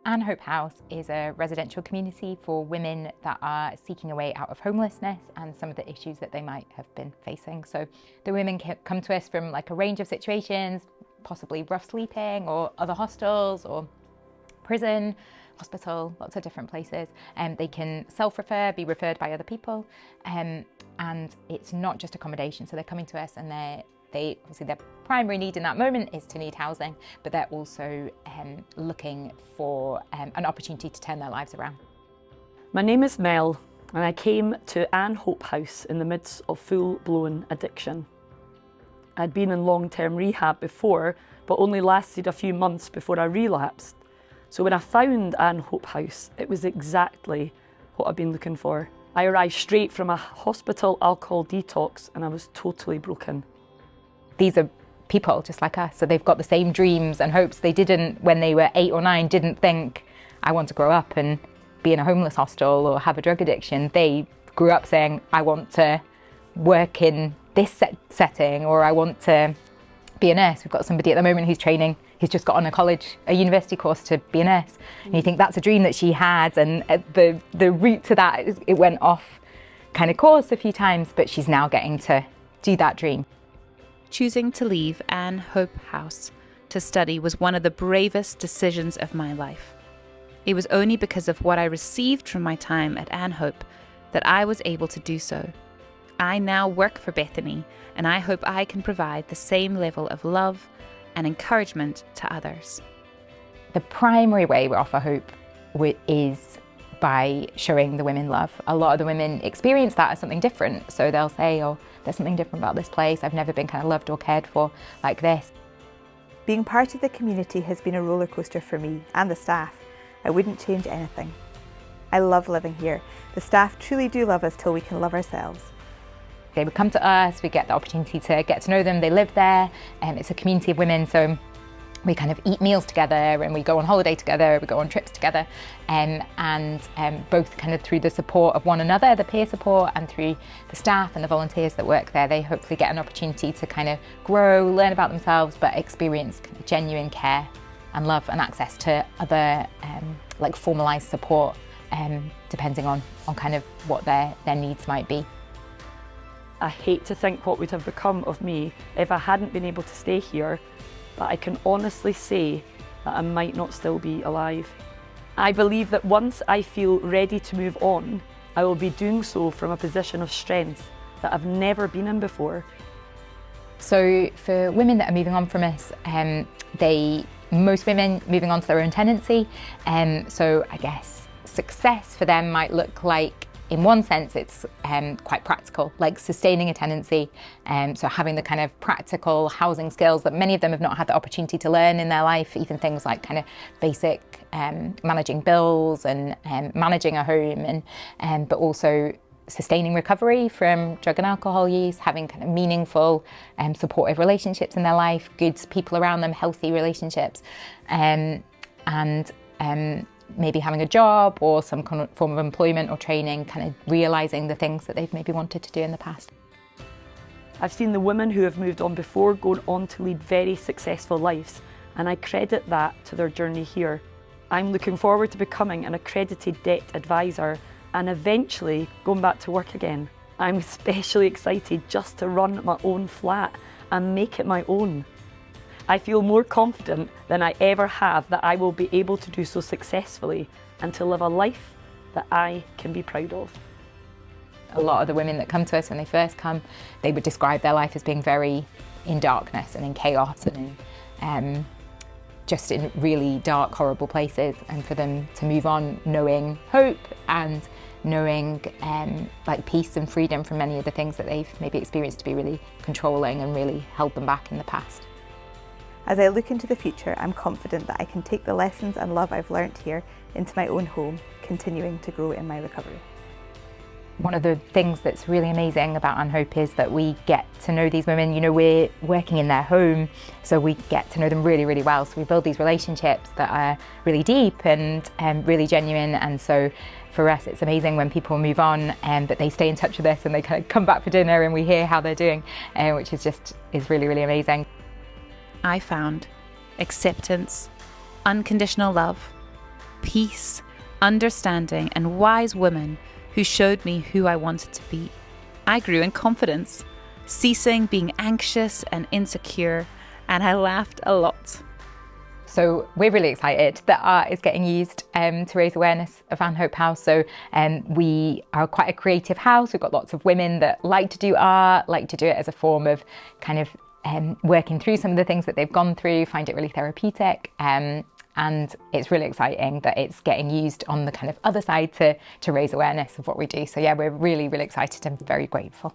Ann Hope House is a residential community for women that are seeking a way out of homelessness and some of the issues that they might have been facing. So the women come to us from like a range of situations, possibly rough sleeping or other hostels or prison, hospital, lots of different places. They can self-refer, be referred by other people, and it's not just accommodation. So they're coming to us and they obviously their primary need in that moment is to need housing, but they're also looking for an opportunity to turn their lives around. My name is Mel and I came to Ann Hope House in the midst of full-blown addiction. I'd been in long-term rehab before, but only lasted a few months before I relapsed. So when I found Ann Hope House, it was exactly what I've been looking for. I arrived straight from a hospital alcohol detox and I was totally broken. These are people just like us, so they've got the same dreams and hopes. They didn't, when they were 8 or 9, didn't think, I want to grow up and be in a homeless hostel or have a drug addiction. They grew up saying, I want to work in this setting, or I want to be a nurse. We've got somebody at the moment who's training, he's just got on a university course to be a nurse. And you think that's a dream that she had, and the route to that, it went off kind of course a few times, but she's now getting to do that dream. Choosing to leave Ann Hope House to study was one of the bravest decisions of my life. It was only because of what I received from my time at Ann Hope that I was able to do so. I now work for Bethany, and I hope I can provide the same level of love and encouragement to others. The primary way we offer hope is by showing the women love. A lot of the women experience that as something different. So they'll say, oh, there's something different about this place. I've never been kind of loved or cared for like this. Being part of the community has been a roller coaster for me and the staff. I wouldn't change anything. I love living here. The staff truly do love us till we can love ourselves. They would come to us, we get the opportunity to get to know them. They live there, and it's a community of women. So we kind of eat meals together and we go on holiday together, we go on trips together, and both kind of through the support of one another, the peer support, and through the staff and the volunteers that work there, they hopefully get an opportunity to kind of grow, learn about themselves, but experience kind of genuine care and love and access to other like formalised support, depending on kind of what their needs might be. I hate to think what would have become of me if I hadn't been able to stay here, but I can honestly say that I might not still be alive. I believe that once I feel ready to move on, I will be doing so from a position of strength that I've never been in before. So for women that are moving on from us, most women moving on to their own tenancy, so I guess success for them might look like, in one sense, it's quite practical, like sustaining a tenancy. So having the kind of practical housing skills that many of them have not had the opportunity to learn in their life, even things like kind of basic managing bills and managing a home, and but also sustaining recovery from drug and alcohol use, having kind of meaningful supportive relationships in their life, good people around them, healthy relationships, and maybe having a job or some kind of form of employment or training, kind of realising the things that they've maybe wanted to do in the past. I've seen the women who have moved on before go on to lead very successful lives, and I credit that to their journey here. I'm looking forward to becoming an accredited debt advisor and eventually going back to work again. I'm especially excited just to run my own flat and make it my own. I feel more confident than I ever have that I will be able to do so successfully and to live a life that I can be proud of. A lot of the women that come to us when they first come, they would describe their life as being very in darkness and in chaos and in just in really dark, horrible places, and for them to move on knowing hope and knowing like peace and freedom from many of the things that they've maybe experienced to be really controlling and really held them back in the past. As I look into the future, I'm confident that I can take the lessons and love I've learnt here into my own home, continuing to grow in my recovery. One of the things that's really amazing about Ann Hope is that we get to know these women. You know, we're working in their home, so we get to know them really, really well. So we build these relationships that are really deep and really genuine. And so for us, it's amazing when people move on, but they stay in touch with us and they kind of come back for dinner and we hear how they're doing, which is really, really amazing. I found acceptance, unconditional love, peace, understanding, and wise women who showed me who I wanted to be. I grew in confidence, ceasing being anxious and insecure, and I laughed a lot. So we're really excited that art is getting used to raise awareness of Ann Hope House. So we are quite a creative house. We've got lots of women that like to do art, like to do it as a form of kind of working through some of the things that they've gone through, find it really therapeutic. And it's really exciting that it's getting used on the kind of other side to raise awareness of what we do. So yeah, we're really, really excited and very grateful.